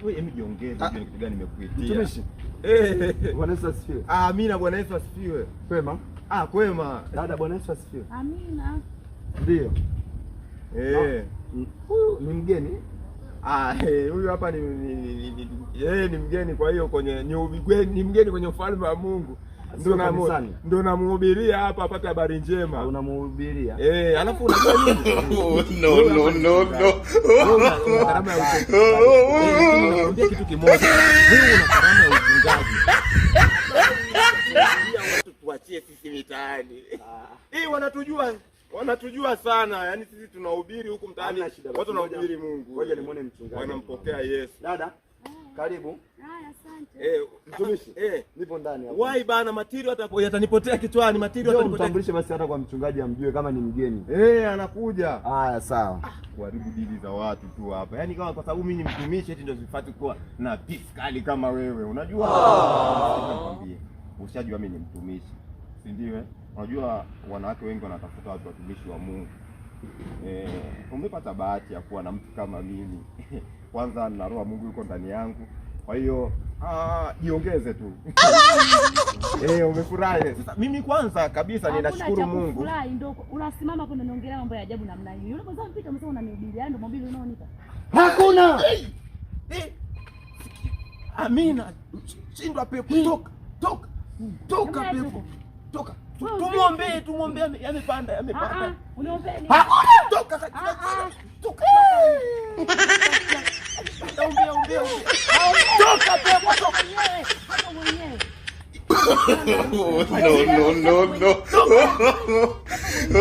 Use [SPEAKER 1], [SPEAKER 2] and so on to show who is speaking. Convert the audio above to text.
[SPEAKER 1] wewe jiongeze, unajua kitu gani nimekuitia.
[SPEAKER 2] Mtumishi. Bwana Yesu asifiwe.
[SPEAKER 1] Amina, Bwana Yesu asifiwe.
[SPEAKER 2] Kwema?
[SPEAKER 1] Kwema.
[SPEAKER 2] Dada, Bwana Yesu asifiwe.
[SPEAKER 3] Amina.
[SPEAKER 2] Ndio. Huyu ni mgeni?
[SPEAKER 1] Huyu hapa ni mgeni, kwa hiyo ni mgeni kwenye ufalme wa Mungu. Ndio namuhubiria hapa apate habari njema.
[SPEAKER 2] Unamuhubiria?
[SPEAKER 1] Alafu unajua nini? No. Nakwambia kitu kimoja. Wewe una karama ya uchungaji. Watu tuachie sisi mitaani. Wanatujua sana. Yaani sisi tunahubiri huku mtaani. Watu wanahubiri Mungu.
[SPEAKER 2] Ngoja nimuone mchungaji.
[SPEAKER 1] Wanampokea Yesu.
[SPEAKER 2] Dada, karibu.
[SPEAKER 3] Asante.
[SPEAKER 2] Mtumishi. Nipo ndani hapo.
[SPEAKER 1] Wai bana, material yatanipotea kichwani, material yatanipotea.
[SPEAKER 2] Mtambulishe basi hata kwa mchungaji amjue kama ni mgeni.
[SPEAKER 1] Anakuja.
[SPEAKER 2] Haya, sawa.
[SPEAKER 1] Kuharibu dili za watu tu hapa. Yaani kama kwa sababu mimi ni mtumishi eti ndio sifati kuwa na peace kali kama wewe. Unajua? Nikwambie. Ushajua mimi ni mtumishi. Si ndio? Unajua wanawake wengi wanatafuta watu watumishi wa Mungu. Umepata bahati ya kuwa na mtu kama mimi. Kwanza na roho Mungu yuko ndani yangu. Kwa hiyo jiongeze tu. Umefurahi. Sasa mimi kwanza kabisa ninashukuru Mungu.
[SPEAKER 3] Unafurahi ndio unasimama hapo unaniongelea mambo ya ajabu namna hiyo. Yule kwanza mpita msao unanihubiria ndio mobili unaonipa.
[SPEAKER 2] Hakuna.
[SPEAKER 1] Amina. Shindwa pepo. Toka pepo. Toka. Tumuombe yamepanda.
[SPEAKER 3] Unaombeni.
[SPEAKER 1] Toka. Toka pepo, toka
[SPEAKER 3] mwenyewe. Hata mwenyewe.
[SPEAKER 4] No.